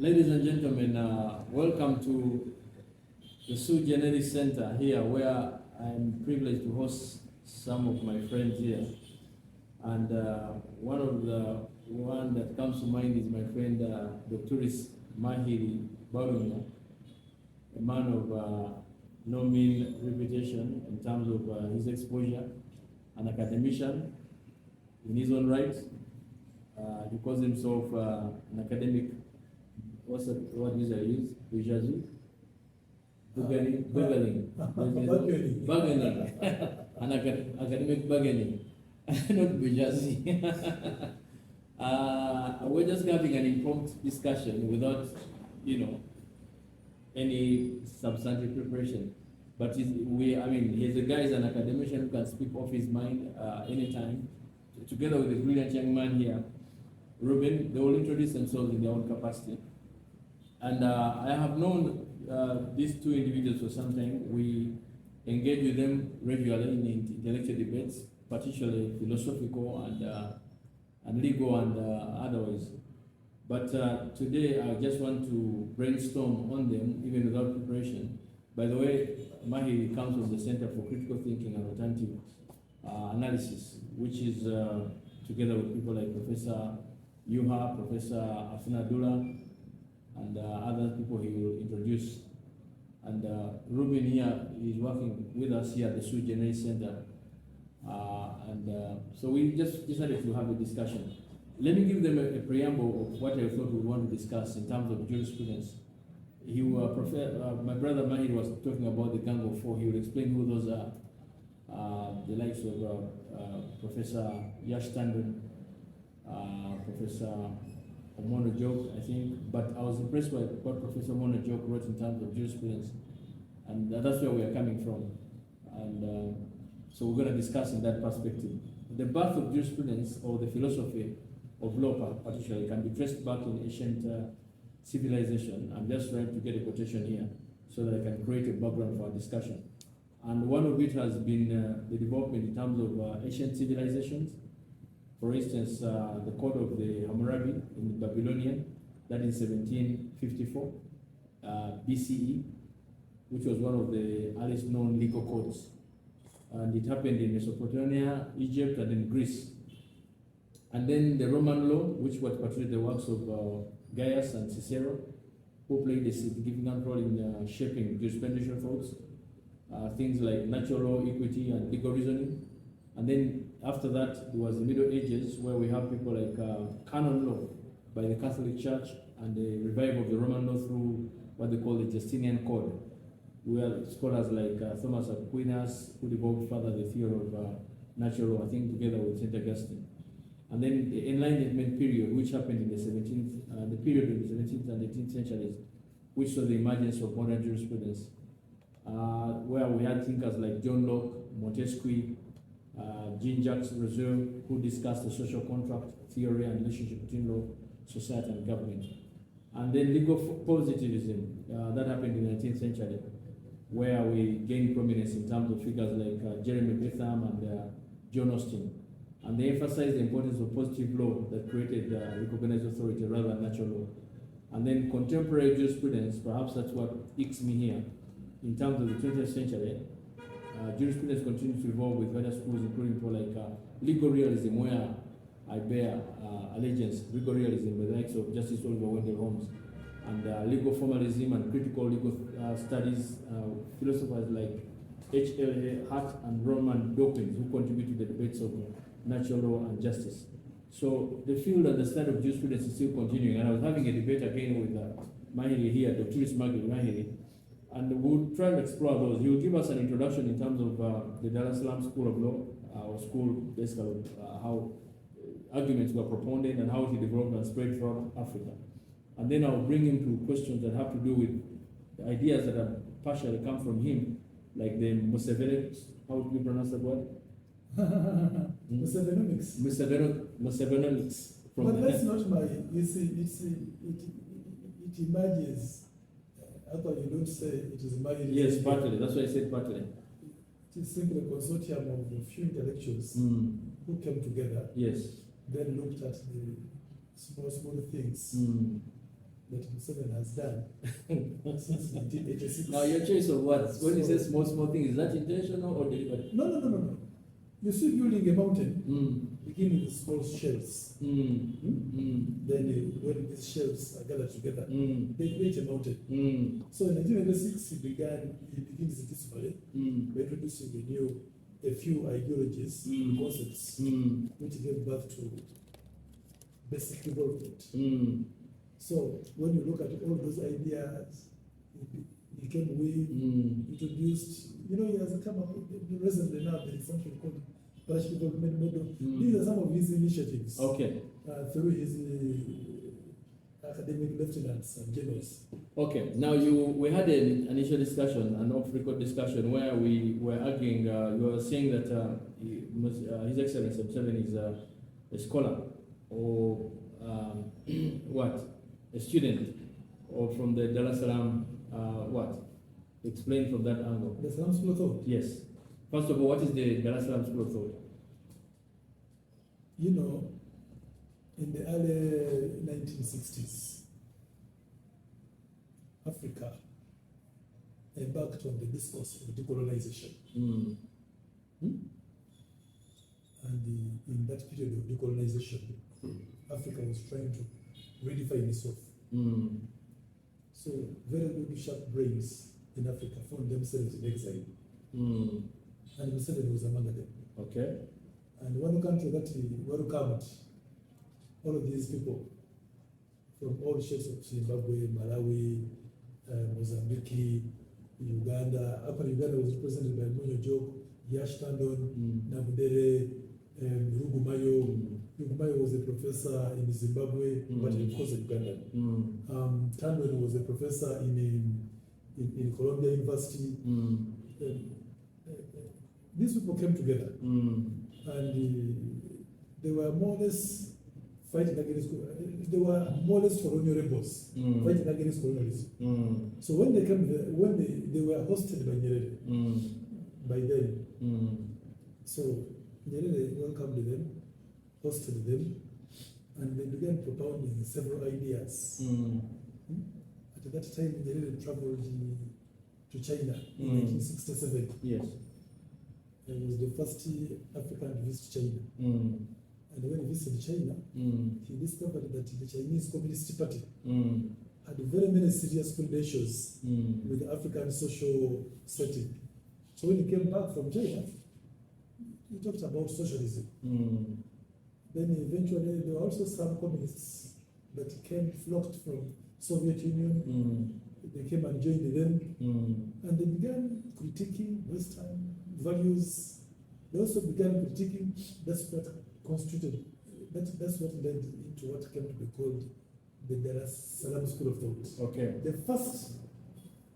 Ladies and gentlemen, welcome to the SUIGENERICS Center here, where I'm privileged to host some of my friends here. And one that comes to mind is my friend, Dr. Mahiri Balunywa, a man of no mean reputation in terms of his exposure, an academician in his own right. He calls himself an academic. What's the word usually used? Bourgeoisie? Bargaining. An academic bargaining. Not bourgeoisie. We're just having an impromptu discussion without, any substantive preparation. But he's a guy, is an academician who can speak off his mind anytime. Together with a brilliant young man here, Reuben, they will introduce themselves in their own capacity. And I have known these two individuals for some time. We engage with them regularly in intellectual debates, particularly philosophical and legal and otherwise. But today I just want to brainstorm on them, even without preparation. By the way, Mahi comes from the Center for Critical Thinking and Alternative Analysis, which is together with people like Professor Yuha, Professor Afinadula, and other people he will introduce. And Reuben here is working with us here at the SUIGENERICS Center. So we just decided to have a discussion. Let me give them a preamble of what I thought we want to discuss in terms of jurisprudence. My brother Mahir was talking about the Gang of Four. He will explain who those are. The likes of Professor Yash Tandon, Professor Omono Joke, I think, but I was impressed by what Professor Omono Joke wrote in terms of jurisprudence, and that's where we are coming from. And so we're going to discuss in that perspective. The birth of jurisprudence, or the philosophy of law particularly, can be traced back in ancient civilization. I'm just trying to get a quotation here so that I can create a background for our discussion. And one of it has been the development in terms of ancient civilizations. For instance, the Code of the Hammurabi in Babylonian, that in 1754 BCE, which was one of the earliest known legal codes. And it happened in Mesopotamia, Egypt, and in Greece. And then the Roman law, which was particularly the works of Gaius and Cicero, who played a significant role in shaping jurisprudential thoughts. Things like natural law, equity, and legal reasoning. And then after that, there was the Middle Ages, where we have people like canon law by the Catholic Church and the revival of the Roman law through what they call the Justinian Code, where scholars like Thomas Aquinas, who developed further the theory of natural law, I think together with St. Augustine. And then the Enlightenment period, which happened in the period of the 17th and 18th centuries, which saw the emergence of modern jurisprudence, where we had thinkers like John Locke, Montesquieu, Jean-Jacques Rousseau, who discussed the social contract theory and relationship between law, society, and government. And then legal positivism, that happened in the 19th century, where we gained prominence in terms of figures like Jeremy Bentham and John Austin. And they emphasized the importance of positive law that created recognized authority rather than natural law. And then contemporary jurisprudence, perhaps that's what icks me here, in terms of the 20th century, jurisprudence continues to evolve with various schools, including people like legal realism, where I bear allegiance, legal realism, with the likes of Justice Oliver Wendell Holmes, and legal formalism and critical legal studies, philosophers like H.L.A. Hart and Roman Dawkins, who contribute to the debates of natural law and justice. So the field and the study of jurisprudence is still continuing, and I was having a debate again with Mahiri here, Dr. Mahiri, and we'll try and explore those. He will give us an introduction in terms of the Dar es Salaam School of Law, our school, basically how arguments were propounded and how it developed and spread throughout Africa. And then I'll bring him to questions that have to do with the ideas that have partially come from him, like the MUSEVENONICS. How do you pronounce that word? MUSEVENONICS. MUSEVENONICS. But that's not my. You see, it emerges. I thought you don't say it is emerging. Yes, partly. That's why I said partly. It is simply a consortium of a few intellectuals who came together. Yes. Then looked at the small things. that Museveni has done since 1986. Now, your choice of words, when you say small, small thing, is that intentional or deliberate? No. You see, building a mountain, Mm. beginning with small shells. Then when these shells are gathered together, they create a mountain. So in 1986, he begins this way by introducing a few ideologies, concepts, which gave birth to basic development. So when you look at all those ideas, he came with, introduced, he has come up with, recently now there is something called Parish Development Model. These are some of his initiatives. Okay. Through his academic lieutenants and generals. Okay. Now we had an initial discussion, an off-record discussion, where we were arguing. You were saying that His Excellency Museveni is a scholar or what? A student, or from the Dar es Salaam, what? Explain from that angle. The Salaam School of Thought? Yes. First of all, what is the Dar es Salaam School of Thought? In the early 1960s, Africa embarked on the discourse of decolonization. And in that period of decolonization, Africa was trying to redefine itself. So very good sharp brains in Africa found themselves in exile. And Museveni was among them. Okay. And one country that welcomed all of these people from all shades of Zimbabwe, Malawi, Mozambique, Uganda. Upper Uganda was represented by Munyo Yash Tandon, Nabudere, Rugumayo. Rugumayo was a professor in Zimbabwe, but of course Ugandan. Tandon was a professor in Columbia University. These people came together, and they were more or less fighting against. They were more or less colonial rebels fighting against colonialism. So when they came, they were hosted by Nyerere. By then, so Nyerere welcomed them, hosted them, and they began propounding several ideas. At that time, Nyerere traveled to China in 1967. Yes. He was the first African to visit China. And when he visited China, he discovered that the Chinese Communist Party had very many serious foundations with the African social setting. So when he came back from China, he talked about socialism. Then eventually there were also some communists that flocked from Soviet Union. They came and joined them, and they began critiquing Western values. They also began critiquing. That's what constituted. That's what led into what came to be called the Dar es Salaam School of Thought. Okay. The first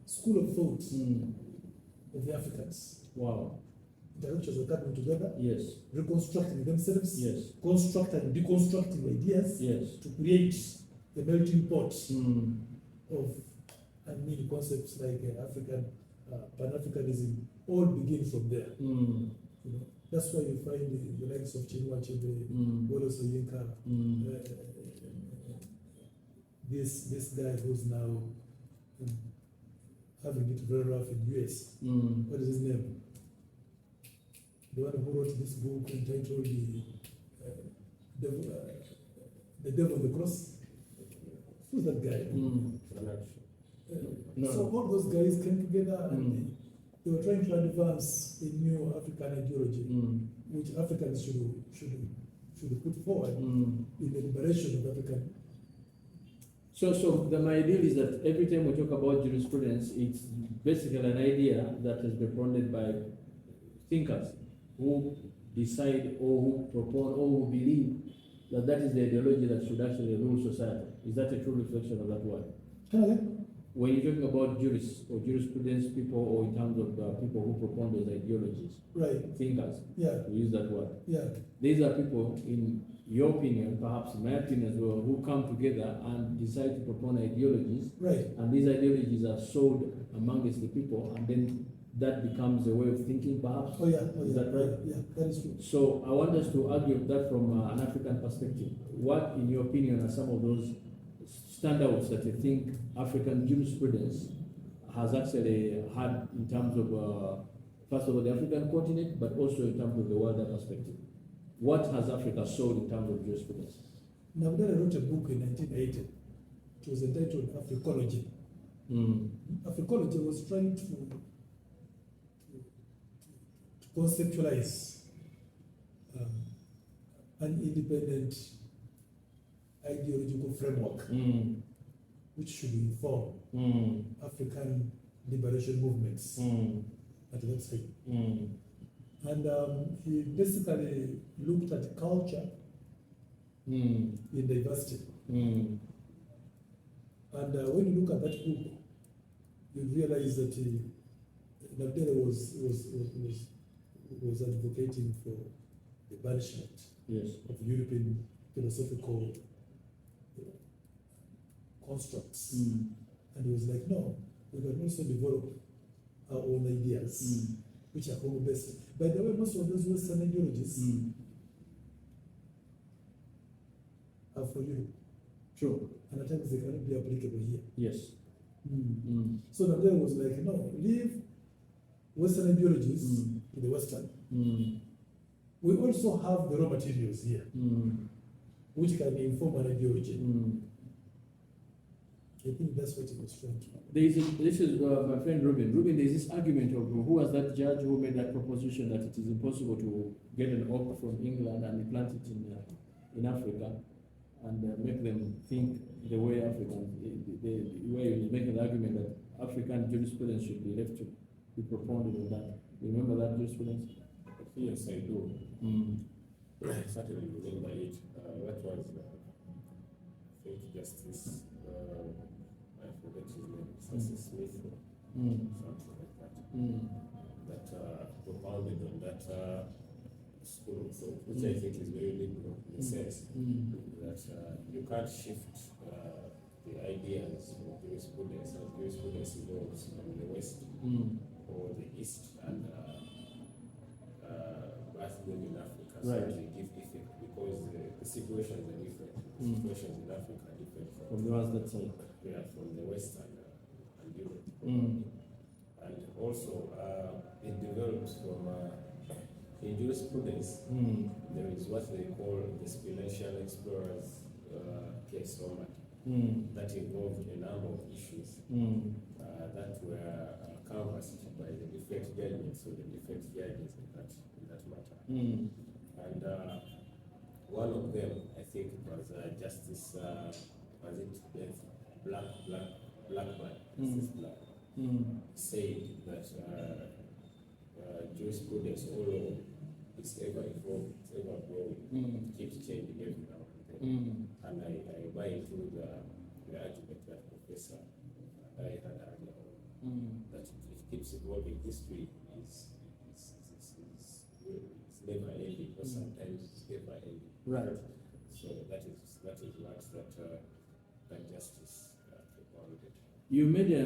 school of thought of the Africans. Wow. Intellectuals were coming together. Yes. Reconstructing themselves. Yes. Constructing and deconstructing ideas. Yes. To create a melting pot of concepts like African Pan-Africanism all begin from there. That's why you find the likes of Chinua Achebe, Bolo Soyinka, this guy who's now having it very rough in the US. What is his name? The one who wrote this book entitled The Devil on the Cross. Who's that guy? So all those guys came together and they were trying to advance a new African ideology, which Africans should put forward in the liberation of African. So my ideal is that every time we talk about jurisprudence, it's basically an idea that has been propounded by thinkers who decide or who propose or who believe that is the ideology that should actually rule society. Is that a true reflection of that word? When you're talking about jurists or jurisprudence people, or in terms of people who propound those ideologies, right? Thinkers, we use that word. These are people, in your opinion, perhaps in my opinion as well, who come together and decide to propound ideologies, right? And these ideologies are sold amongst the people, and then that becomes a way of thinking, perhaps. Is that right? Yeah, that is true. So I want us to argue that from an African perspective. What, in your opinion, are some of those standouts that you think African jurisprudence has actually had in terms of, first of all, the African continent, but also in terms of the wider perspective? What has Africa sold in terms of jurisprudence? Nabdala wrote a book in 1980. It was entitled Africology. Africology was trying to conceptualize an independent ideological framework which should inform African liberation movements at that time. And he basically looked at culture in diversity. And when you look at that book, you realize that Nabdela was advocating for the banishment of European philosophical constructs. And he was like, no, we can also develop our own ideas, which are Congo-based. By the way, most of those Western ideologies are for Europe. True. And at times they cannot be applicable here. Yes. So Nabdela was like, no, leave Western ideologies to the Western. We also have the raw materials here, which can inform an ideology. I think that's what he was trying to do. This is my friend Reuben. Reuben, there's this argument of who was that judge who made that proposition that it is impossible to get an oak from England and plant it in Africa and make them think the way Africans, the way he was making the argument that African jurisprudence should be left to be propounded on that. You remember that jurisprudence? Yes, I do. I certainly remember it. That was, I think, Justice, I forget his name, Justice Smith, something like that, that propounded on that school of thought, which I think is very liberal in the sense that you can't shift the ideas of jurisprudence as jurisprudence evolves from the West or the East and bath them in Africa, so they give effect because the situations are different. The situations in Africa are different From the ones that side. Yeah, from the West and Europe. And also, it develops from in jurisprudence. There is what they call the Spinential Explorers case format that involved a number of issues that were canvassed by the different judgments or the different judges in that matter. And one of them, I think, was Justice was it Blackman? Justice Black said that jurisprudence, although it's ever evolving, it's ever growing, keeps changing every now and then. And I buy into the argument that Professor I had earlier on, that it keeps evolving. History is never ending, or sometimes it's never ending. Right. So that is what that justice propounded. You made a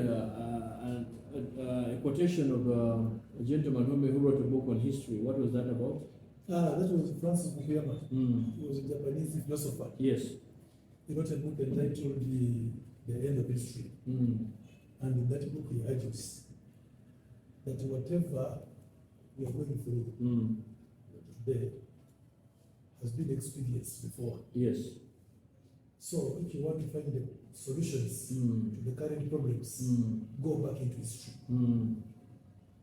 quotation of a gentleman who wrote a book on history. What was that about? That was Francis Fukuyama. He was a Japanese philosopher. Yes. He wrote a book entitled The End of History. And in that book he argues that whatever we are going through today has been experienced before. Yes. So if you want to find the solutions to the current problems, go back into history.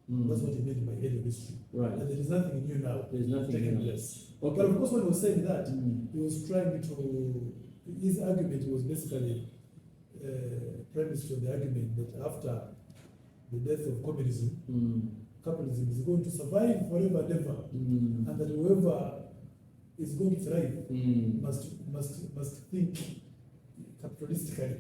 That's what he meant by end of history. Right. And there is nothing new now. There's nothing taking new. place. Okay. But of course when he was saying that, he was trying to, his argument was basically premised on the argument that after the death of communism, capitalism is going to survive forever and ever, and that whoever is going to thrive must think capitalistically.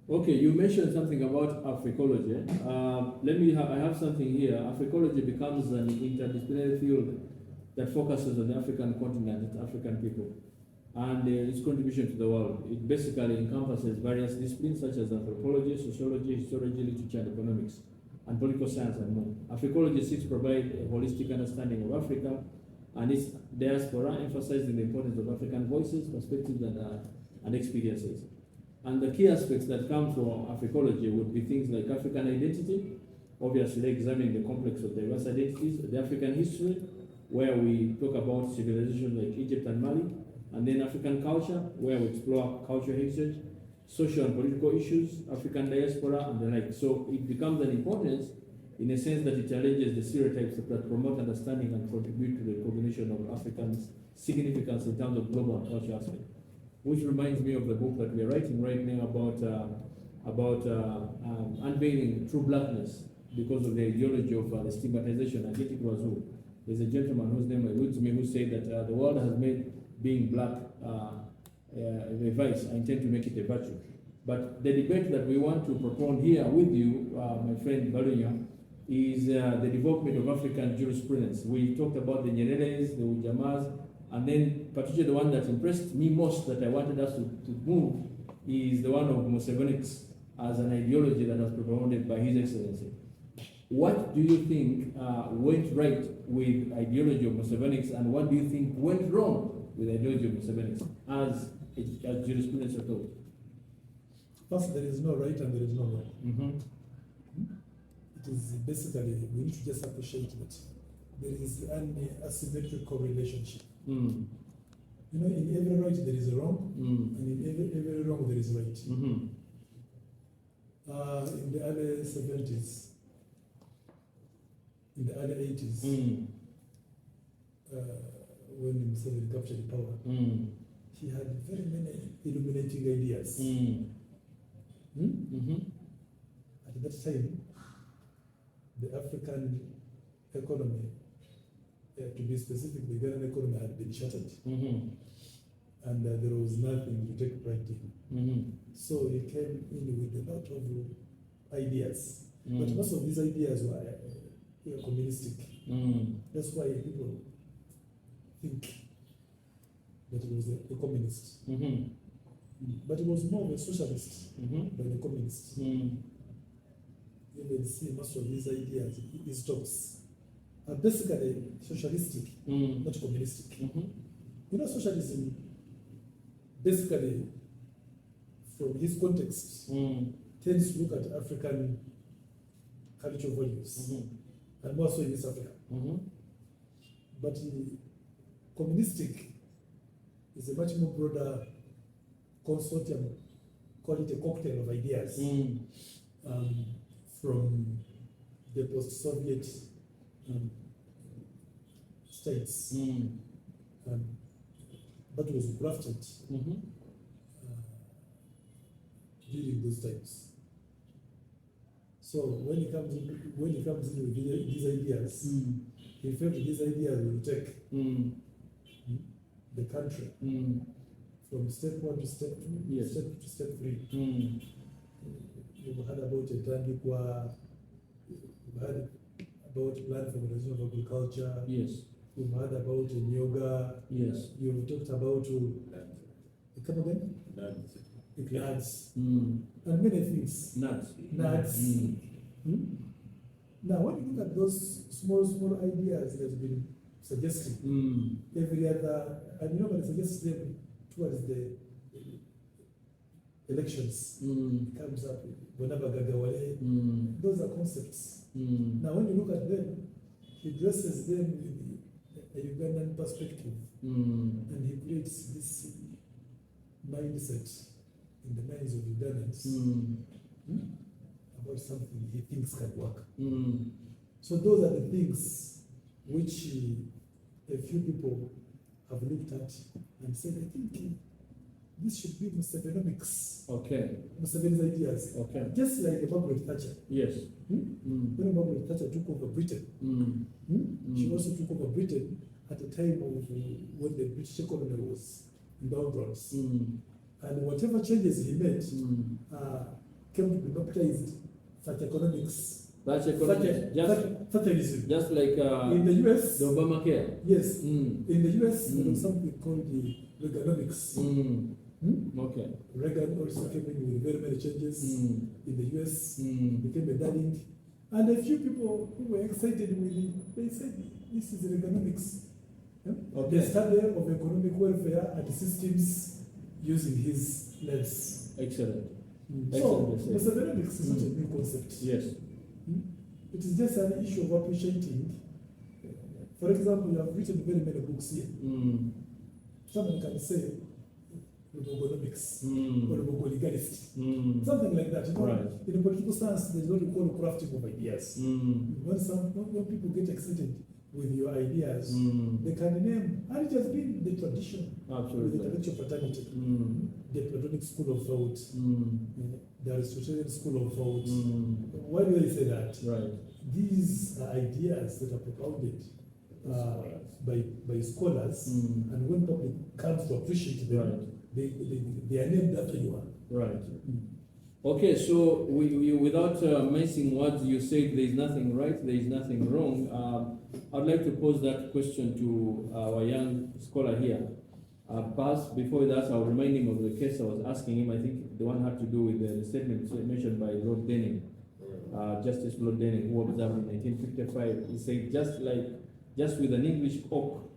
Okay, you mentioned something about Africology. I have something here. Africology becomes an interdisciplinary field that focuses on the African continent and African people and its contribution to the world. It basically encompasses various disciplines such as anthropology, sociology, historiography, literature, and economics, and political science and more. Africology seeks to provide a holistic understanding of Africa and its diaspora, emphasizing the importance of African voices, perspectives, and and experiences. And the key aspects that come from Africology would be things like African identity, obviously examining the complex of diverse identities, the African history, where we talk about civilizations like Egypt and Mali, and then African culture, where we explore cultural heritage, social and political issues, African diaspora, and the like. So it becomes an importance in a sense that it challenges the stereotypes that promote understanding and contribute to the recognition of Africans' significance in terms of global and cultural aspect. Which reminds me of the book that we are writing right now about unveiling true blackness because of the ideology of the stigmatization. I think it was who? There's a gentleman whose name eludes me who said that the world has made being black a vice. I intend to make it a virtue. But the debate that we want to propose here with you, my friend Balunywa, is the development of African jurisprudence. We talked about the Nyereres, the Ujamas, and then particularly the one that impressed me most that I wanted us to move is the one of MUSEVENONICS as an ideology that was promoted by His Excellency. What do you think went right with ideology of MUSEVENONICS, and what do you think went wrong with ideology of MUSEVENONICS as jurisprudence of thought? First, there is no right and there is no wrong. It is basically, we need to just appreciate that there is an asymmetrical relationship. You know, in every right there is a wrong, and in every wrong there is a right. In the early 70s, in the early 80s, when Museveni captured power, he had very many illuminating ideas. At that time, the African economy, to be specific, the Ghanaian economy had been shattered, and there was nothing to take pride in. So he came in with a lot of ideas, but most of these ideas were communistic. That's why people think that it was a communist. But it was more of a socialist than a communist. You will see most of these ideas, these talks, are basically socialistic, not communistic. You know, socialism, basically, from his context, tends to look at African cultural values, and more so in East Africa. But communistic is a much more broader consortium, call it a cocktail of ideas, from the post-Soviet states, but was grafted during those times. So when he comes in with these ideas, he felt these ideas will take the country from step 1 to step 2, step 2 to step 3. You've heard about a Tandikwa, you've heard about plan for modernization of agriculture. You've heard about a yoga. You've talked about come again? Nuts. And many things. Nuts. Now, when you look at those small ideas that have been suggested, every other, and nobody suggests them towards the elections, comes up with those are concepts. Now, when you look at them, he dresses them with a Ugandan perspective, and he creates this mindset in the minds of Ugandans about something he thinks can work. So those are the things which a few people have looked at and said, I think this should be MUSEVENONICS. Museveni's ideas. Just like Margaret Thatcher. When Margaret Thatcher took over Britain, she also took over Britain at a time of when the British economy was in downturns. And whatever changes he made came to be baptized Thatcheronomics. Thatcherism. Just like in the US, the Obamacare. Yes. In the US, there was something called the Reaganomics. Reagan also came in with very many changes in the US, became a darling. And a few people who were excited with it, they said, this is Reaganomics. The study of economic welfare and systems using his lens. Excellent. So, Excellent. MUSEVENONICS is not a new concept. Yes. It is just an issue of appreciating. For example, you have written very many books here. Someone can say Lubogonomics or Lubogo legalist. Something like that. You know, Right. in political science, there's what we call crafting of ideas. When people get excited with your ideas, they can name, and it has been the tradition Absolutely. with the intellectual fraternity, the Platonic school of thought, the Aristotelian school of thought. Why do they say that? Right. These are ideas that are propounded by scholars, and when public comes to appreciate them, they are named after you. Right. Okay, so without missing words, you said there is nothing right, there is nothing wrong. I'd like to pose that question to our young scholar here. Perhaps before that, I'll remind him of the case I was asking him. I think the one had to do with the statement mentioned by Lord Denning, Justice Lord Denning, who observed in 1955. He said, just with an English oak,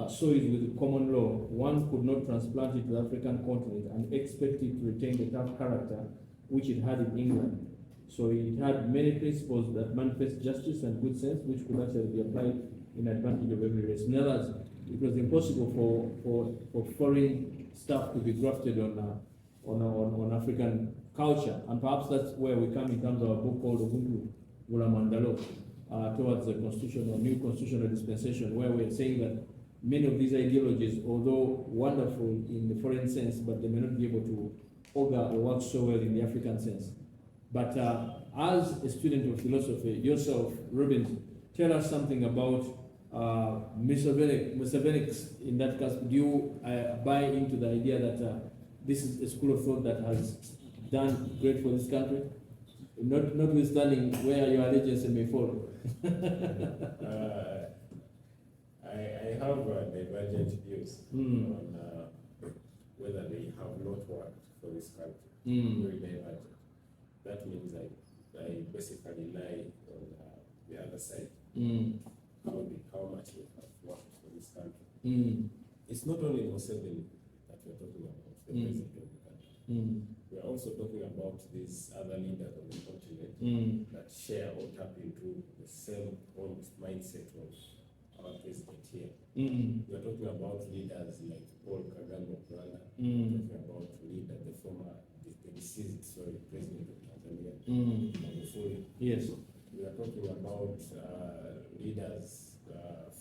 so is with common law, one could not transplant it to the African continent and expect it to retain the tough character which it had in England. So it had many principles that manifest justice and good sense, which could actually be applied in advantage of every race. In other words, it was impossible for foreign stuff to be grafted on African culture, and perhaps that's where we come in terms of a book called Ubuntu Bulamandalo, towards the constitutional, new constitutional dispensation, where we're saying that many of these ideologies, although wonderful in the foreign sense, but they may not be able to augur or work so well in the African sense. But as a student of philosophy, yourself, Reuben, tell us something about MUSEVENONICS in that case. Do you buy into the idea that this is a school of thought that has done great for this country, notwithstanding where your allegiance may fall? I have divergent views on whether they have not worked for this country. Very divergent. That means I basically lie on the other side. How much we have worked for this country. It's not only Museveni that we're talking about, the president of the country. We're also talking about these other leaders on the continent that share or tap into the same almost mindset of our president here. We're talking about leaders like Paul Kagame of Rwanda. We're talking about the deceased president of Tanzania, Magufuli. Yes. We are talking about leaders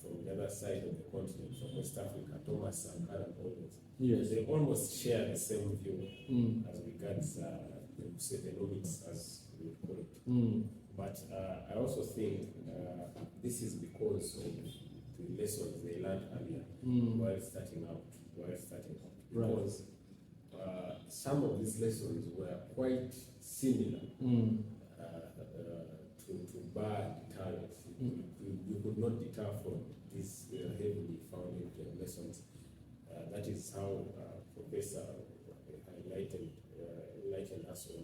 from the other side of the continent, from West Africa, Thomas Sankara and others. Yes. They almost share the same view as regards the MUSEVENONICS, as we would call it. But I also think this is because of the lessons they learned earlier while starting out. Because some of these lessons were quite similar to bad deterrence. You could not deter from these heavily founded lessons. That is how Professor enlightened us on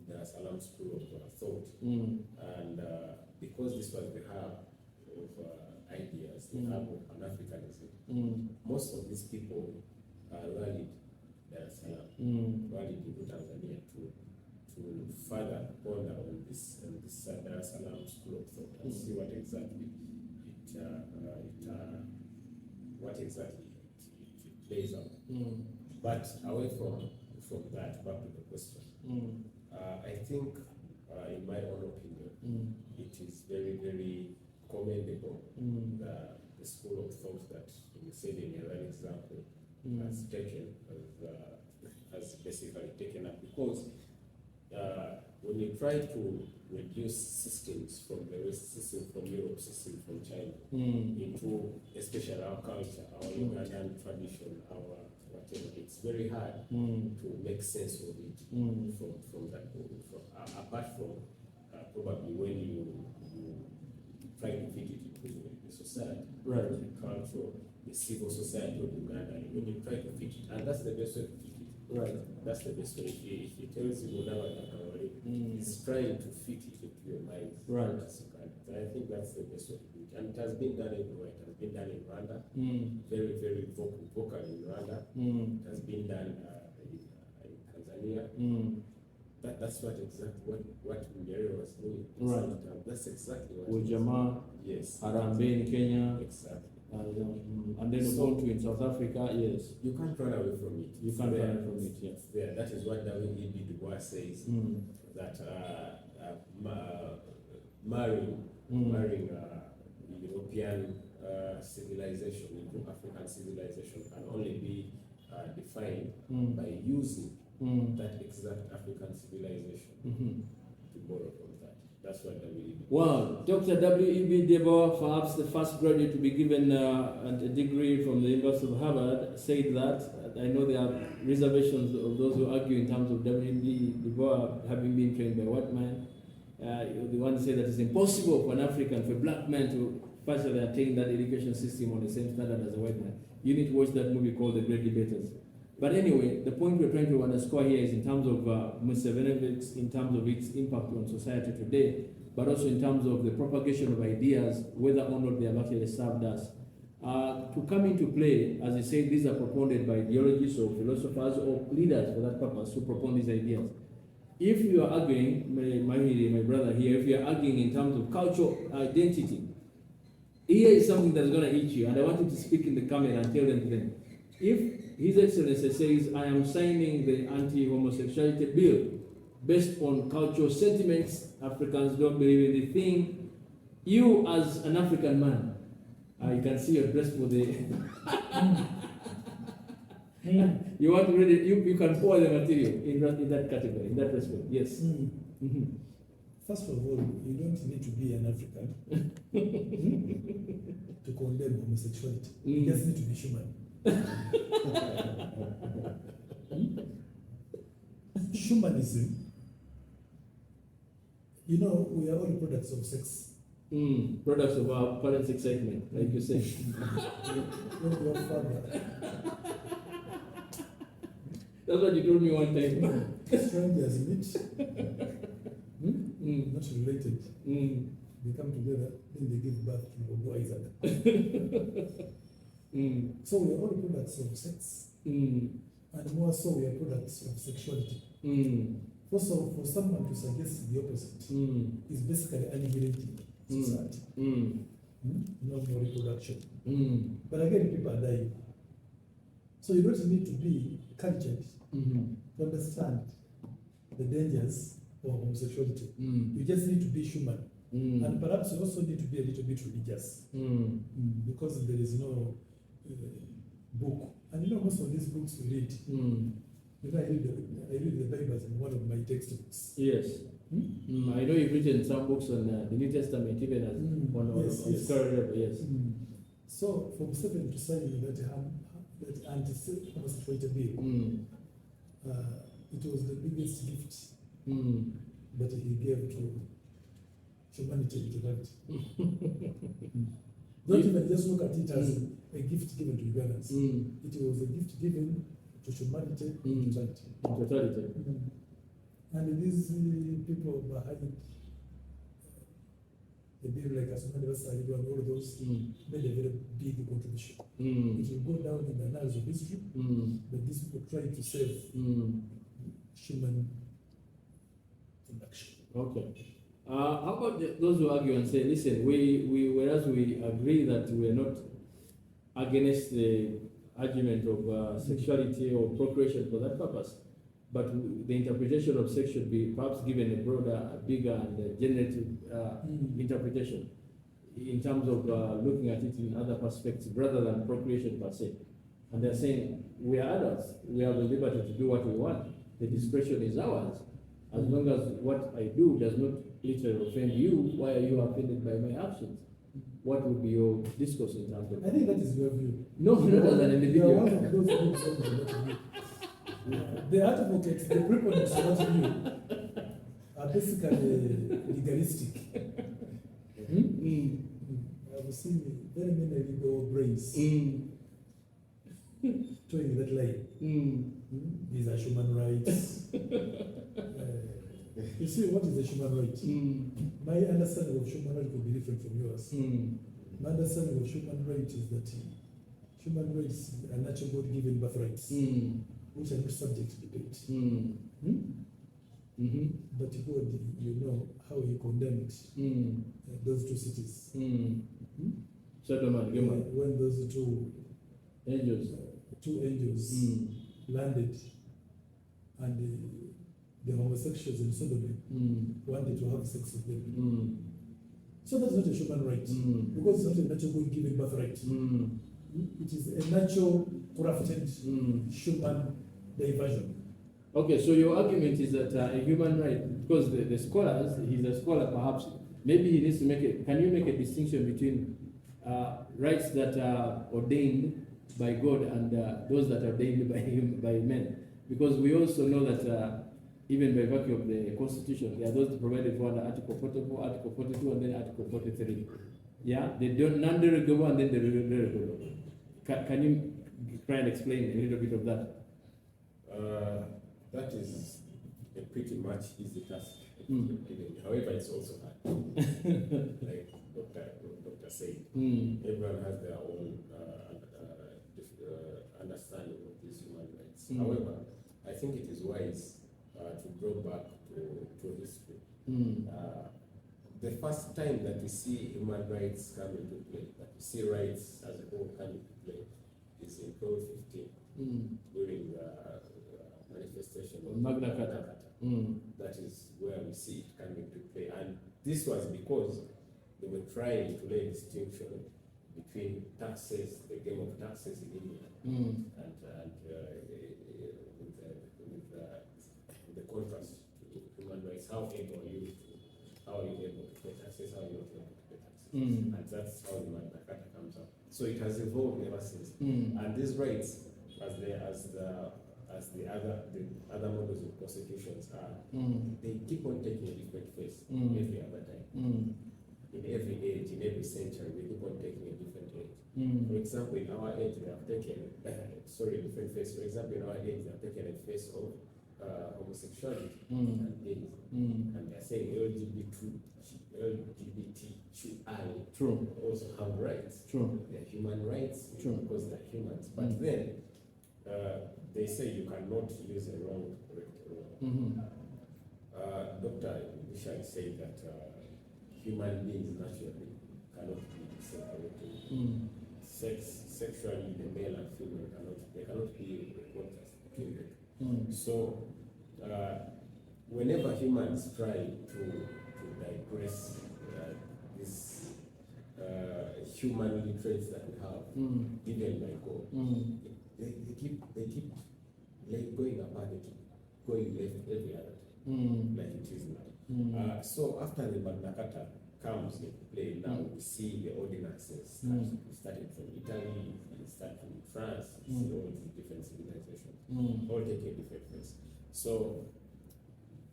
the Salam School of Thought. And because this was the hub of ideas, the hub of Pan-Africanism, most of these people rallied Dar es Salaam, rallied into Tanzania to further ponder on this Dar es Salaam School of Thought and see what exactly it plays out. But away from that, back to the question. I think, in my own opinion, it is very, very commendable the school of thought that you said in your own example has basically taken up, because when you try to reduce systems from the West, system from Europe, system from China, into especially our culture, our Ugandan tradition, our whatever, it's very hard to make sense of it from that point. Apart from probably when you try to fit it into the society, the culture, the civil society of Uganda, when you try to fit it, and that's the best way to fit it. That's the best way. If he tells you he's trying to fit it into your mind. And I think that's the best way to do it. And it has been done everywhere. It has been done in Rwanda, very, very vocal in Rwanda. It has been done in Tanzania. That's what exactly what Nyerere was doing. Right. That's exactly what. Ujamaa, yes. Harambee in Kenya. Exactly. And then Ubuntu in South Africa. Yes. You can't run away from it. You can't run away from it. Yes. There. That is what W.E.B. Du Bois says. That marrying European civilization into African civilization can only be defined by using that exact African civilization to borrow from that. That's what W.E.B. Wow, Dr. W.E.B. Du Bois, perhaps the first graduate to be given a degree from the University of Harvard, said that. I know there are reservations of those who argue in terms of W.E.B. Du Bois having been trained by white man. The one say that it's impossible for an African, for a black man to partially attain that education system on the same standard as a white man. You need to watch that movie called The Great Debaters. But anyway, the point we're trying to underscore here is in terms of MUSEVENONICS, in terms of its impact on society today, but also in terms of the propagation of ideas, whether or not they have actually served us. To come into play, as I said, these are propounded by ideologists or philosophers or leaders for that purpose who propose these ideas. If you are arguing, my brother here, if you are arguing in terms of cultural identity, here is something that's going to hit you, and I want you to speak in the camera and tell them. If His Excellency says, I am signing the anti-homosexuality bill based on cultural sentiments, Africans don't believe in the thing, you as an African man, you can see your dress for the... You want to read it, you can pour the material in that category, in that respect. Yes. First of all, you don't need to be an African to condemn homosexuality. You just need to be human. Humanism, you know, we are all products of sex. Products of our parents' excitement, like you said. When your father, that's what you told me one time. strangers meet, not related, they come together, then they give birth to Lubogo Isaac. So we are all products of sex, and more so we are products of sexuality. Also, for someone to suggest the opposite is basically annihilating society. No more reproduction. But again, people are dying. So you don't need to be cultured to understand the dangers of homosexuality. You just need to be human. And perhaps you also need to be a little bit religious. Because there is no book. And you know, most of these books we read, you know, I read the Bible in one of my textbooks. Yes. I know you've written some books on the New Testament, even as yes. So, for Museveni to sign that anti-homosexuality bill, it was the biggest gift that he gave to humanity in totality. Don't even just look at it as a gift given to Ugandans. It was a gift given to humanity in totality. And these people behind the bill, like Asumani Basari and all those, made a very big contribution. It will go down in the annals of history, but these people try to save human production. Okay. How about those who argue and say, listen, whereas we agree that we are not against the argument of sexuality or procreation for that purpose, but the interpretation of sex should be perhaps given a broader, bigger, and generative interpretation in terms of looking at it in other perspectives rather than procreation per se. And they're saying, we are adults, we have the liberty to do what we want. The discretion is ours. As long as what I do does not literally offend you, why are you offended by my actions? What would be your discourse in terms of? I think that is your view. No, not as an individual. You are one of those groups that is not you. The advocates, the proponents of what you are basically legalistic. I've seen very many legal brains towing that line. These are human rights. You see, what is a human right? My understanding of human right could be different from yours. My understanding of human rights is that human rights are natural God-given birthrights, which are not subject to debate. But God, you know how He condemned those two cities. When those two angels landed, and the homosexuals in Sodom wanted to have sex with them. So that's not a human right, because it's not a natural God-given birthright. It is a natural crafted human diversion. Okay, so your argument is that a human right, because the scholars, he's a scholar perhaps, maybe he needs to make it, can you make a distinction between rights that are ordained by God and those that are ordained by him, by men? Because we also know that even by virtue of the Constitution, there are those provided for under Article 44, Article 42, and then Article 43. Yeah, the non-derogable and then the derogable. Can you try and explain a little bit of that? That is a pretty much easy task. However, it's also hard. Like Dr. said, everyone has their own understanding of these human rights. However, I think it is wise to draw back to history. The first time that we see human rights come into play, that we see rights as a whole come into play, is in 1215 during the manifestation of Magna Carta. That is where we see it coming into play. And this was because they were trying to lay a distinction between taxes, the game of taxes in India, and with the contrast to human rights. How able are you to pay taxes? How are you not able to pay taxes? And that's how the Magna Carta comes up. So it has evolved ever since. And these rights, as the other models of prosecutions are, they keep on taking a different face every other time. In every age, in every century, they keep on taking a different age. For example, in our age, they have taken different face. For example, in our age, they have taken a face of homosexuality and gays, and they're saying LGBTQI also have rights. They're human rights because they're humans. But then they say you cannot use a wrong to correct a wrong. Dr. Bishai said that human beings naturally cannot be separated. Sexually, the male and female cannot be a contrast between them. So whenever humans try to digress these humanly traits that we have given by God, they keep going apart, they keep going left every other time, like it is now. So after the Magna Carta comes into play, now we see the ordinances starting from Italy, starting from France, we see all these different civilizations, all take a different place. So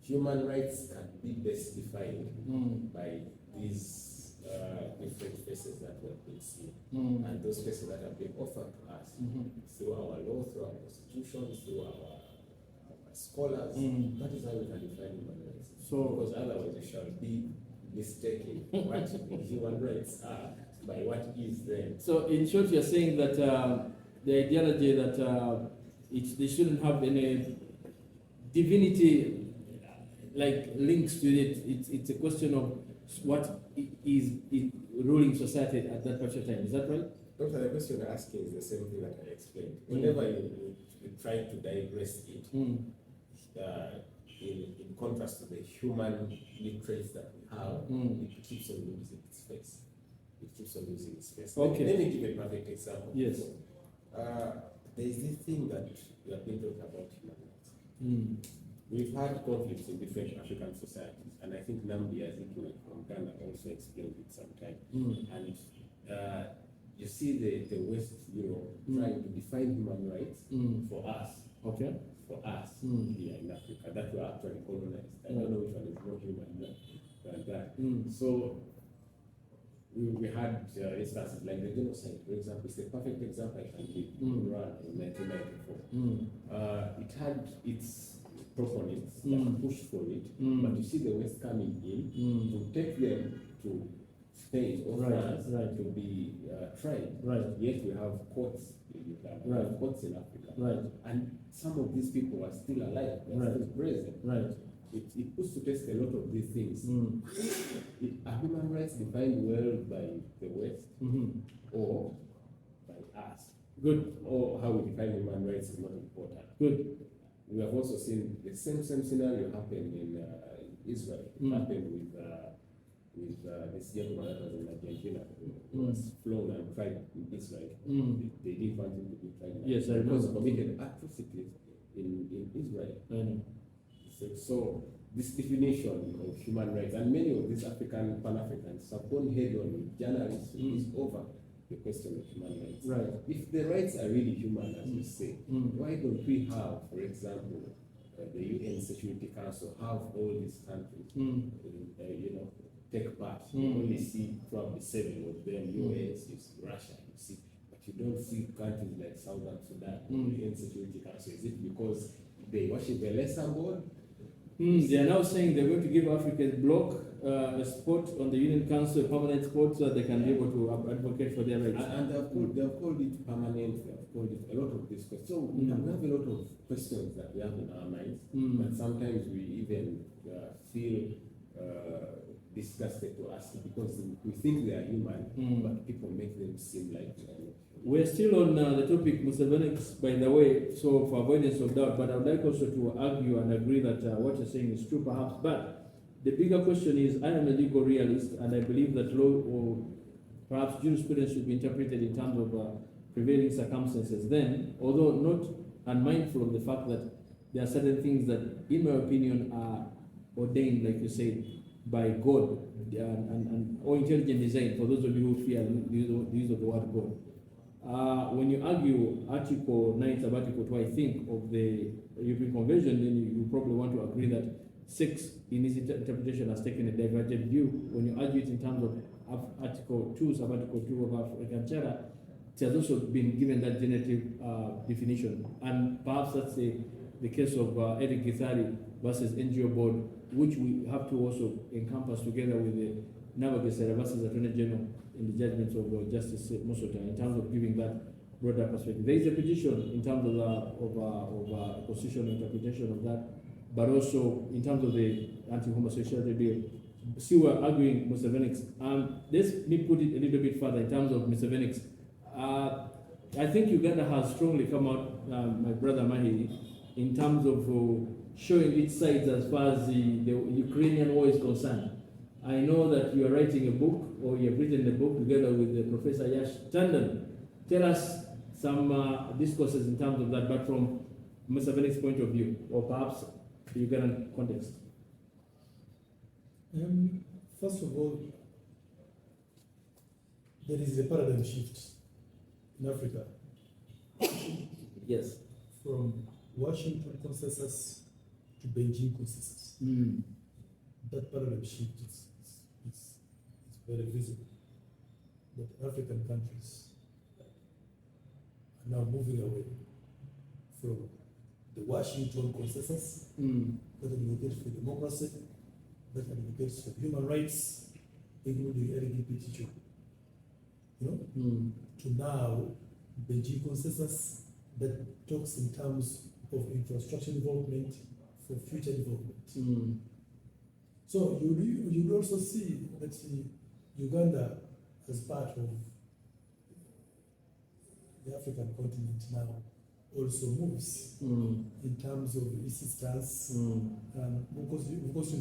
human rights can be best defined by these different faces that we have been seeing, and those faces that have been offered to us through our law, through our constitutions, through our scholars. That is how we can define human rights. So, because otherwise we shall be mistaking what human rights are by what is them. So, in short, you're saying that the ideology that they shouldn't have any divinity like links to it. It's a question of what is ruling society at that particular time. Is that right? Doctor, the question you're asking is the same thing that I explained. Whenever you try to digress it, in contrast to the human traits that we have, it keeps on losing its face. It keeps on losing its face. Okay. Let me give a perfect example. Yes. There is this thing that we have been talking about human rights. We've had conflicts in different African societies, and I think Nambi, I think from Ghana, also explained it sometime. And you see the West, trying to define human rights for us. Okay. For us here in Africa, that we are actually colonized. I don't know which one is more human than that. So we had instances like the genocide, for example. It's the perfect example I can give. Iran in 1994. It had its protagonists that pushed for it, but you see the West coming in to take them to Spain or Right, France right. to be tried. Right. Yet we have courts in Uganda, we have courts in Africa. Right. And some of these people are still alive, they are still present. Right. It puts to test a lot of these things. Are human rights defined well by the West or by us? Good. Or how we define human rights is not important. Good. We have also seen the same scenario happen in Israel. It happened with this gentleman that was in Argentina, who was flown and tried in Israel. They didn't want him to be tried. Yes, I because remember. he committed atrocities in Israel. I know. So this definition of human rights, and many of these African Pan-Africans have gone head on with journalists is over the question of human rights. Right. If the rights are really human, as you say, why don't we have, for example, the UN Security Council have all these countries, take part? You only see probably 7 of them, US, you see Russia, you see, but you don't see countries like Southern Sudan, the UN Security Council. Is it because they worship a lesser god? They are now saying they're going to give Africa's bloc a spot on the UN Council, a permanent spot, so that they can be able to advocate for their rights. And they have called it permanent, they have called it a lot of these questions. So we have a lot of questions that we have in our minds, but sometimes we even feel disgusted to ask because we think they are human, but people make them seem like they are not. We're still on the topic MUSEVENONICS, by the way, so for avoidance of doubt, but I would like also to argue and agree that what you're saying is true perhaps, but the bigger question is, I am a legal realist, and I believe that law or perhaps jurisprudence should be interpreted in terms of prevailing circumstances. Then, although not unmindful of the fact that there are certain things that, in my opinion, are ordained, like you say, by God and or intelligent design, for those of you who fear the use of the word God. When you argue Article 9 sub Article 2, I think, of the European Convention, then you probably want to agree that 6 in its interpretation has taken a divergent view. When you argue it in terms of Article 2 sub Article 2 of African Charter, it has also been given that generative definition. And perhaps that's the case of Eric Githari versus NGO Board, which we have to also encompass together with the Nabagesera versus Attorney General in the judgments of Justice Musota in terms of giving that broader perspective. There is a petition in terms of constitutional interpretation of that, but also in terms of the anti-homosexuality bill. Still, we're arguing MUSEVENONICS. Let me put it a little bit further in terms of MUSEVENONICS. I think Uganda has strongly come out, my brother Mahiri, in terms of showing its sides as far as the Ukrainian war is concerned. I know that you are writing a book, or you have written a book together with Professor Yash Tandon. Tell us some discourses in terms of that, but from MUSEVENONICS' point of view, or perhaps the Ugandan context. First of all, there is a paradigm shift in Africa. Yes. From Washington consensus to Beijing consensus. That paradigm shift is very visible. That African countries are now moving away from the Washington consensus that advocates for democracy, that advocates for human rights, including LGBTQ, to now Beijing consensus that talks in terms of infrastructure development for future development. So you would also see that Uganda, as part of the African continent now, also moves in terms of its stance, because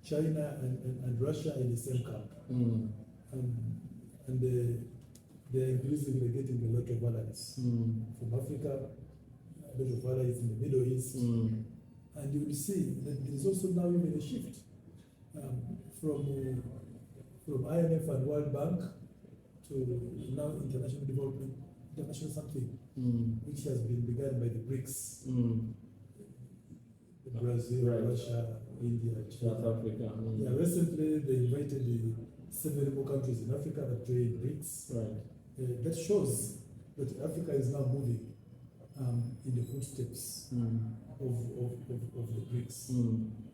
China and Russia are in the same camp, and they're increasingly getting a lot of allies from Africa, a lot of allies in the Middle East, and you will see that there is also now even a shift from IMF and World Bank to now international development, international something, which has been begun by the BRICS, Brazil, Russia, India, China. South Africa. Yeah, recently they invited the 7 more countries in Africa that joined BRICS. Right. That shows that Africa is now moving in the footsteps of the BRICS.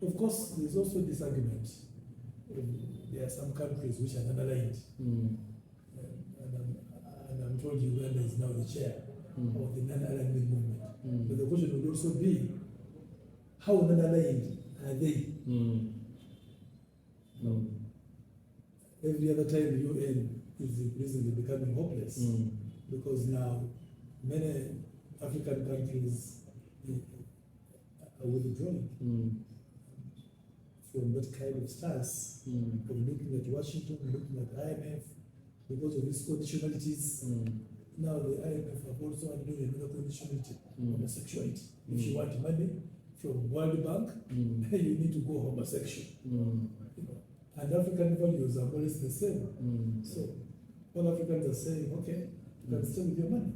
Of course, there's also this argument there are some countries which are non-aligned. And I'm told Uganda is now the chair of the non-alignment movement. But the question would also be, how non-aligned are they? Every other time the UN is increasingly becoming hopeless because now many African countries are withdrawing from that kind of stance of looking at Washington, looking at IMF, because of these conditionalities. Now the IMF have also added another conditionality, homosexuality. If you want money from World Bank, you need to go homosexual. You know, and African values are more or less the same. So all Africans are saying, okay, you can stay with your money.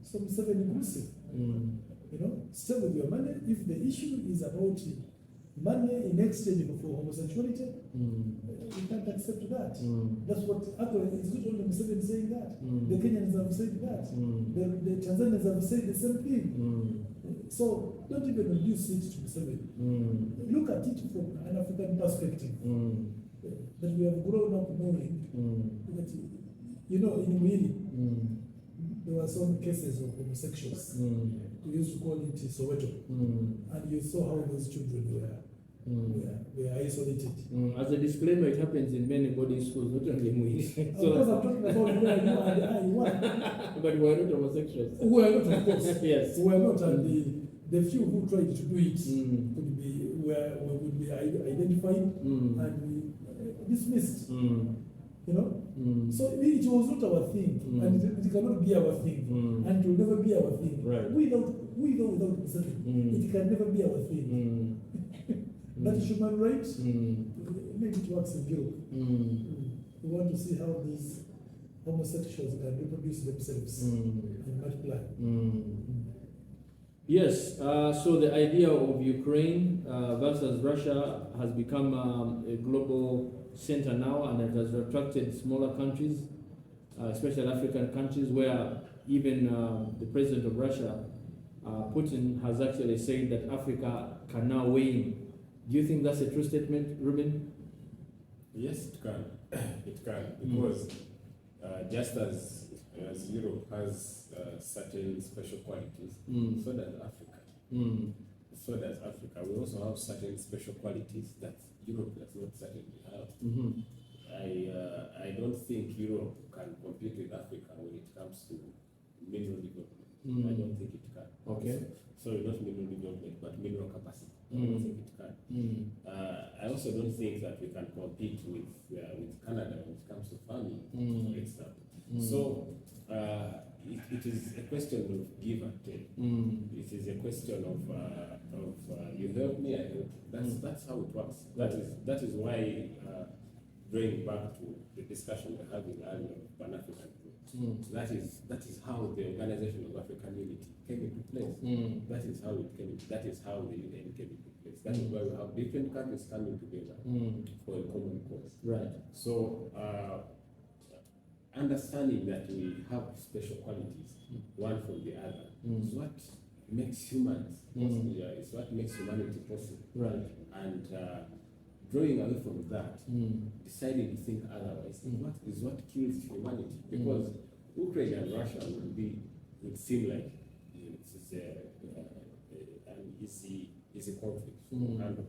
So Museveni inclusive. You know, stay with your money. If the issue is about money in exchange for homosexuality, we can't accept that. That's what actually, it's not only Museveni saying that. The Kenyans have said that. The Tanzanians have said the same thing. So don't even reduce it to Museveni. Look at it from an African perspective. That we have grown up knowing that, you know, in Mwili, there were some cases of homosexuals. We used to call it Soweto. And you saw how those children were isolated. As a disclaimer, it happens in many boarding schools, not only in Mwili. Of course, I'm talking about where you and I were. But we are not homosexuals. We are not, of course. Yes. We are not, and the few who tried to do it would be identified and dismissed. You know? So it was not our thing, and it cannot be our thing, and it will never be our thing. Right. Without Museveni, it can never be our thing. That is human rights. Maybe it works in Europe. We want to see how these homosexuals can reproduce themselves and multiply. Yes, so the idea of Ukraine versus Russia has become a global center now, and it has attracted smaller countries, especially African countries, where even the president of Russia, Putin, has actually said that Africa can now weigh in. Do you think that's a true statement, Reuben? Yes, it can. It can, because just as Europe has certain special qualities, so does Africa. So does Africa. We also have certain special qualities that Europe does not certainly have. I don't think Europe can compete with Africa when it comes to mineral development. I don't think it can. Okay. So not mineral development, but mineral capacity. I don't think it can. I also don't think that we can compete with Canada when it comes to farming, for example. So it is a question of give and take. It is a question of you help me, I help you. That's how it works. That is why going back to the discussion we're having earlier of Pan-African group, that is how the Organization of African Unity came into place. That is how it came. That is how the UN came into place. That is why we have different countries coming together for a common cause. Right. So understanding that we have special qualities, one from the other, is what makes humans possible. It's what makes humanity possible. Right. And drawing away from that, deciding to think otherwise, is what kills humanity. Because Ukraine and Russia would seem like it's an easy conflict to handle.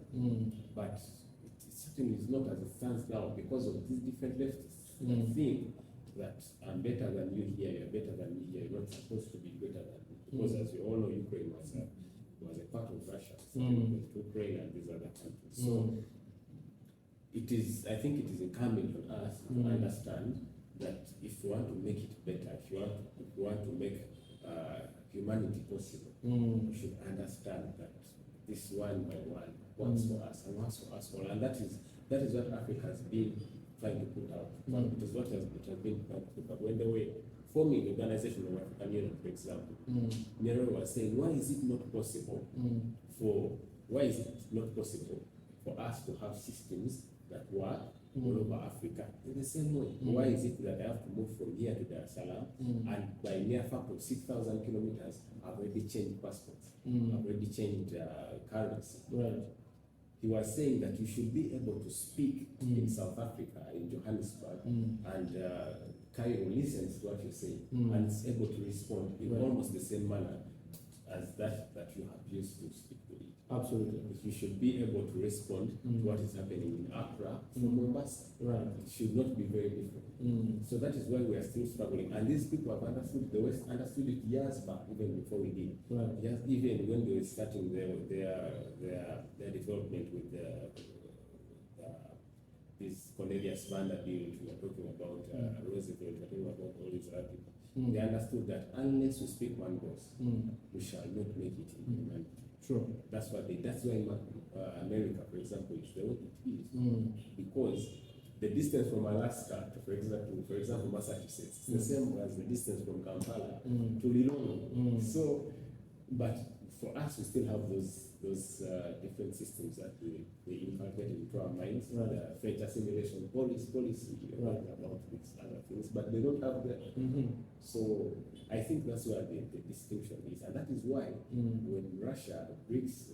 But it certainly is not as it stands now, because of these different leftists that think that I'm better than you here, you're better than me here, you're not supposed to be better than me. Because as you all know, Ukraine was a part of Russia, Ukraine and these other countries. So I think it is incumbent on us to understand that if we want to make it better, if we want to make humanity possible, we should understand that this one by one works for us and works for us all. And that is what Africa has been trying to put out. It is what it has been trying to put out. When they were forming the Organization of African Union, for example, Nyerere was saying, why is it not possible for us to have systems that work all over Africa in the same way? Why is it that I have to move from here to Dar es Salaam, and by near fact of 6,000 kilometers, I've already changed passports, I've already changed currency. Right. he was saying that you should be able to speak in South Africa, in Johannesburg, and Cairo listens to what you say and is able to respond in almost the same manner as that you have used to speak to it. Absolutely. You should be able to respond to what is happening in Accra from Mombasa. Right. It should not be very different. So that is why we are still struggling. And these people have understood, the West understood it years back, even before we did. Right. Yes, even when they were starting their development with this Cornelius Vanderbilt, we are talking about Roosevelt, we are talking about all these other people. They understood that unless we speak one voice, we shall not make it in humanity. Sure. That's what that's why America, for example, is the way it is. Because the distance from Alaska to, for example, Massachusetts, is the same as the distance from Kampala to Lilongwe. So, but for us, we still have those different systems that we inculcate into our minds. The fate assimilation policy, about these other things, but they don't have that. So I think that's where the distinction is, and that is why when Russia, BRICS,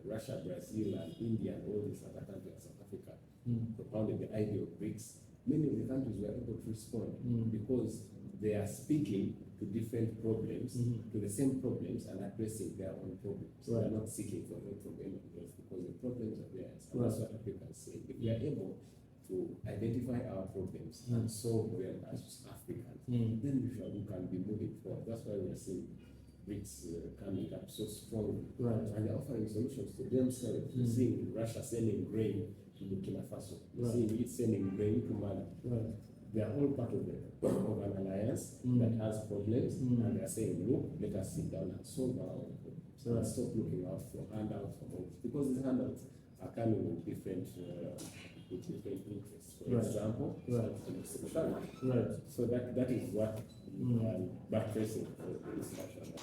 Russia, Brazil, and India, and all these other countries, South Africa, propounded the idea of BRICS, many of the countries were able to respond because they are speaking to different problems, to the same problems, and addressing their own problems. They are not seeking for help from anybody else because the problems are theirs. And that's what Africans say. If we are able to identify our problems and solve them as Africans, then we can be moving forward. That's why we are seeing BRICS coming up so strongly. And they're offering solutions to themselves. We're seeing Russia sending grain to Burkina Faso. We're seeing it sending grain to Mali. They are all part of an alliance that has problems, and they are saying, look, let us sit down and solve our own problems. So let's stop looking out for handouts from all, because these handouts are coming with different interests. For example, so that is what buttressing the discussion that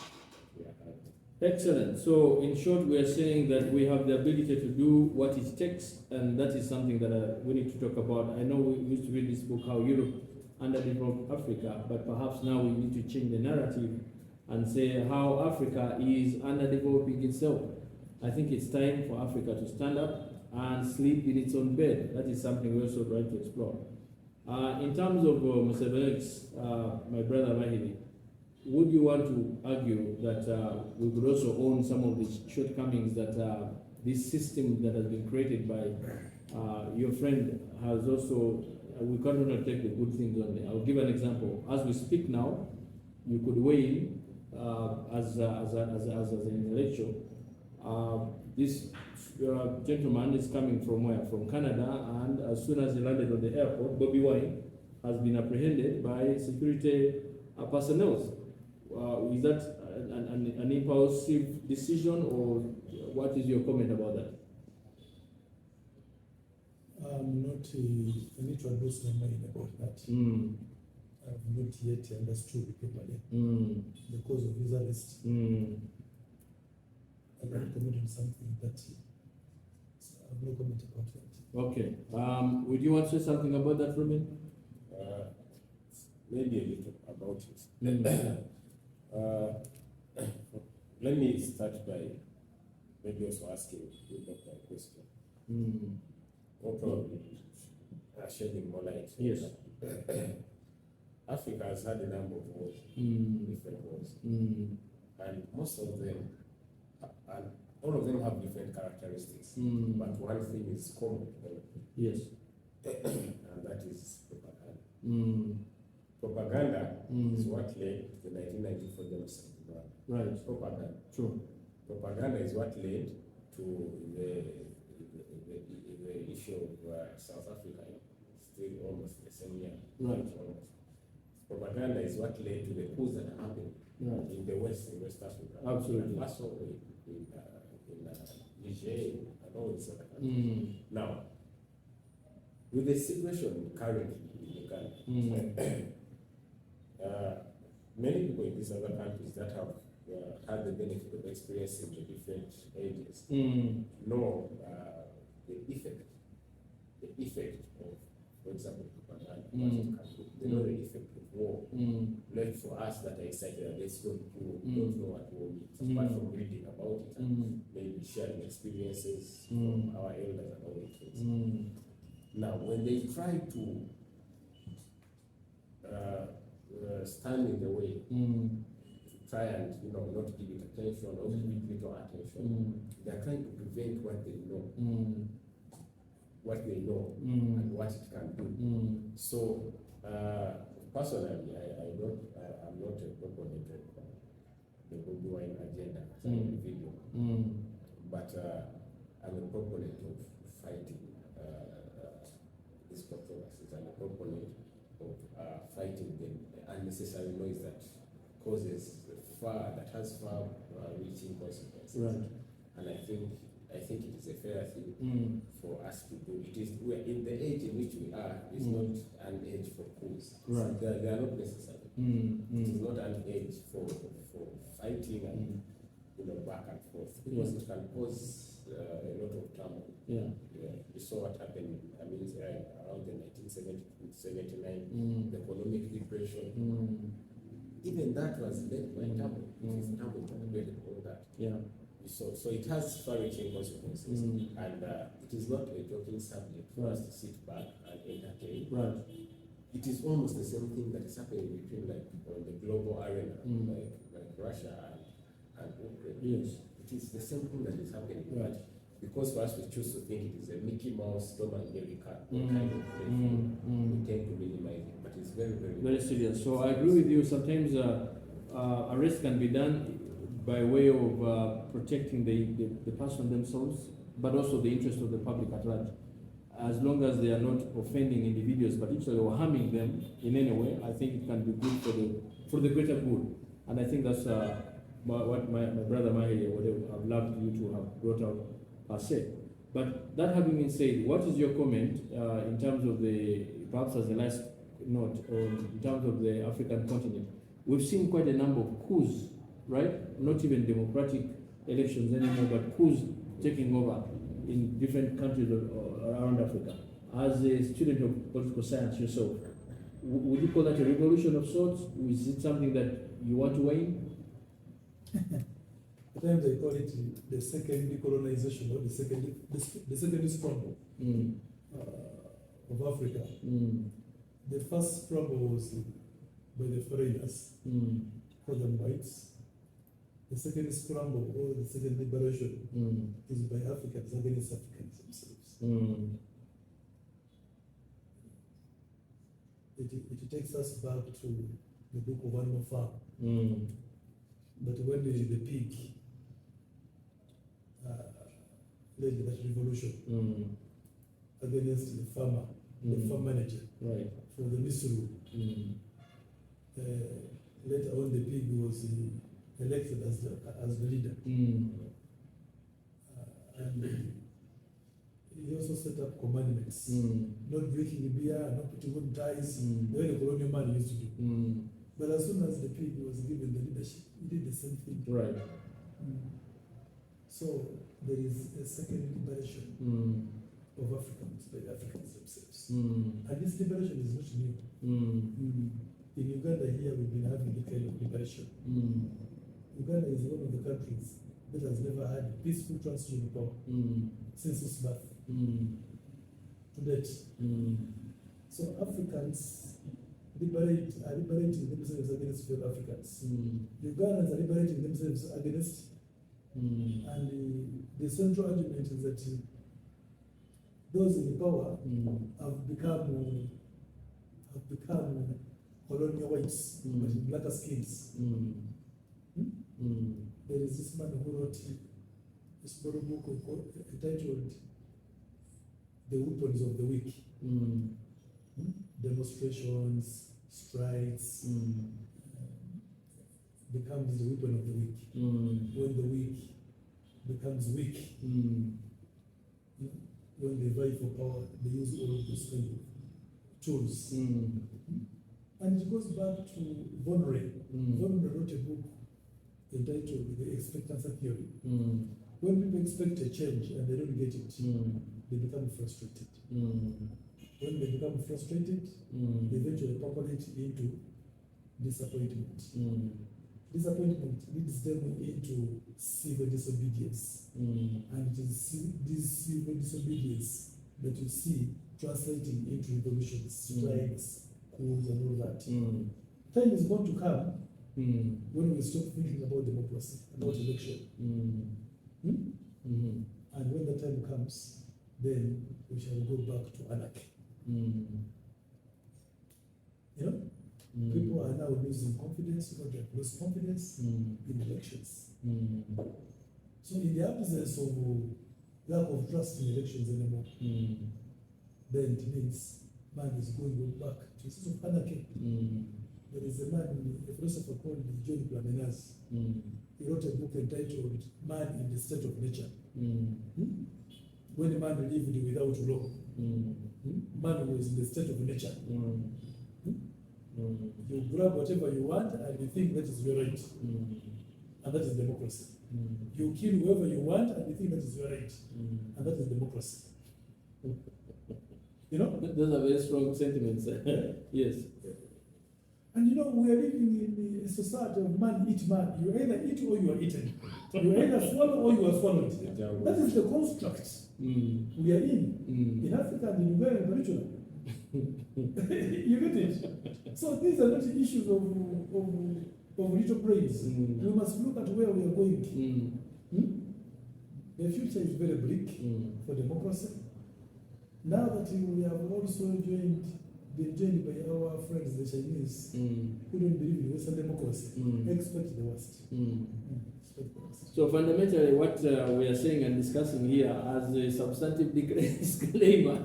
we are having. Excellent. So, in short, we are saying that we have the ability to do what it takes, and that is something that we need to talk about. I know we used to read this book, How Europe Underdeveloped Africa, but perhaps now we need to change the narrative and say how Africa is underdeveloping itself. I think it's time for Africa to stand up and sleep in its own bed. That is something we also try to explore. In terms of MUSEVENONICS, my brother Mahiri, would you want to argue that we could also own some of the shortcomings that this system that has been created by your friend has also, we cannot take the good things only. I'll give an example. As we speak now, you could weigh in as an intellectual. This gentleman is coming from where? From Canada, and as soon as he landed on the airport, Bobby Wine has been apprehended by security personnel. Is that an impulsive decision, or what is your comment about that? I need to address my mind about that. I have not yet understood properly the cause of his arrest. I can comment on something that I have no comment about that. Okay. Would you want to say something about that, Reuben? Maybe a little about it. Let me start by maybe also asking you a question. Or probably shedding more light. Yes. Africa has had a number of wars, different wars, and most of them, and all of them have different characteristics. But one thing is common. Yes. And that is propaganda. Propaganda is what led to the 1994 genocide. Right. Propaganda. True. Propaganda is what led to the issue of South Africa, still almost the same year. Right. Almost. Propaganda is what led to the coups that happened in the West, in West Africa. Absolutely. And also in Niger and all these other countries. Now, with the situation currently in Uganda, many people in these other countries that have had the benefit of experiencing the different ages know the effect of, for example, propaganda. They know the effect of war. Like for us that are excited, let's go who don't know what war means, apart from reading about it and maybe sharing experiences from our elders and all those things. Now, when they try to stand in the way, to try and not give it attention or give it little attention, they are trying to prevent what they know. And what it can do. So, personally, I'm not a proponent of the Balunywa agenda as an individual, but I'm a proponent of fighting these controversies. I'm a proponent of fighting the unnecessary noise that has far-reaching consequences. Right. And I think it is a fair thing for us to do. We're in the age in which we are. It's not an age for coups. Right. They are not necessary. It is not an age for fighting and back and forth, because it can cause a lot of turmoil. Yeah. We saw what happened. Around the 1979, the economic depression. Even that was led by turmoil. It is turmoil that led all that. Yeah. So it has far-reaching consequences, and it is not a joking subject for us to sit back and entertain. Right. It is almost the same thing that is happening between, like, on the global arena, like Russia and Ukraine. Yes. It is the same thing that is happening, Right. but because for us we choose to think it is a Mickey Mouse, Tom and Jerry kind of play, we tend to minimize it, but it's very, very, Very serious. So I agree with you. Sometimes arrest can be done by way of protecting the person themselves, but also the interest of the public at large. As long as they are not offending individuals particularly or harming them in any way, I think it can be good for the greater good. And I think that's what my brother Mahiri would have loved you to have brought out per se. But that having been said, what is your comment in terms of perhaps as a last note, or in terms of the African continent? We've seen quite a number of coups, right? Not even democratic elections anymore, but coups taking over in different countries around Africa. As a student of political science yourself, would you call that a revolution of sorts? Is it something that you want to weigh in? At times they call it the second decolonization, or the second scramble of Africa. The first scramble was by the foreigners, call them whites. The second scramble, or the second liberation, is by Africans against Africans themselves. It takes us back to the book of Animal Farm. But when the pig led that revolution against the farmer, the farm manager, right, for the misrule. Later on, the pig was elected as the leader. And he also set up commandments, not drinking beer, not putting on ties, the way the colonial man used to do. But as soon as the pig was given the leadership, he did the same thing. right. So there is a second liberation of Africans by the Africans themselves. And this liberation is not new. In Uganda here, we've been having the kind of liberation. Uganda is one of the countries that has never had peaceful transition of power since its birth to date. So Africans are liberating themselves against fellow Africans. Ugandans are liberating themselves against, and the central argument is that those in power have become colonial whites, but in blacker skins. There is this man who wrote this book entitled The Weapons of the Weak. Demonstrations, strikes, becomes the weapon of the weak. When the weak becomes weak, when they vie for power, they use all those kind of tools. And it goes back to Von Rey. Von Rey wrote a book entitled The Expectancy Theory. When people expect a change and they don't get it, they become frustrated. When they become frustrated, they eventually populate into disappointment. Disappointment leads them into civil disobedience. And it is this civil disobedience that you see translating into revolutions, strikes, coups, and all that. Time is going to come when we stop thinking about democracy, about election. And when the time comes, then we shall go back to anarchy. You know? People are now losing confidence, or they have lost confidence in elections. So in the absence of lack of trust in elections anymore, then it means man is going back to a sort of anarchy. There is a man, a philosopher called John Plamenas. He wrote a book entitled Man in the State of Nature. When a man lived without law, man was in the state of nature. You grab whatever you want and you think that is your right. And that is democracy. You kill whoever you want and you think that is your right. And that is democracy. You know? Those are very strong sentiments. Yes. And you know, we are living in a society of man eat man. You either eat or you are eaten. You either swallow or you are swallowed. That is the construct we are in Africa and in Uganda in particular. You get it? So these are not issues of little brains. We must look at where we are going. The future is very bleak for democracy. Now that we have also been joined by our friends, the Chinese, who don't believe in Western democracy, expect the worst. Expect the worst. So fundamentally, what we are saying and discussing here as a substantive disclaimer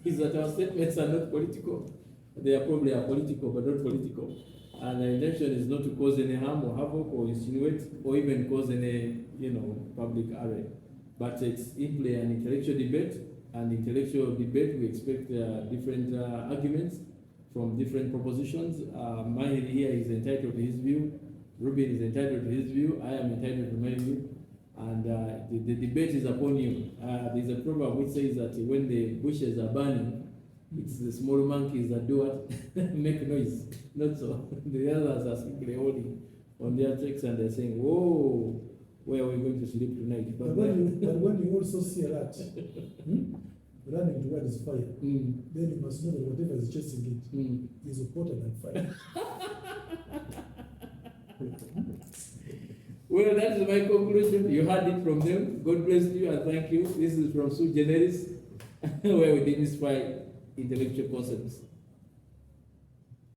is that our statements are not political. They are probably political, but not political. And the intention is not to cause any harm or havoc or insinuate or even cause any, public array. But it's simply an intellectual debate. And intellectual debate, we expect different arguments from different propositions. Mahir here is entitled to his view. Reuben is entitled to his view. I am entitled to my view. And the debate is upon you. There's a proverb which says that when the bushes are burning, it's the small monkeys that do what? Make noise. Not so. The others are simply holding on their tricks and they're saying, whoa, where are we going to sleep tonight? But when you also see a rat running towards fire, then you must know that whatever is chasing it is hotter than fire. Well, that is my conclusion. You heard it from them. God bless you and thank you. This is from SUIGENERICS, where we demystify intellectual concepts.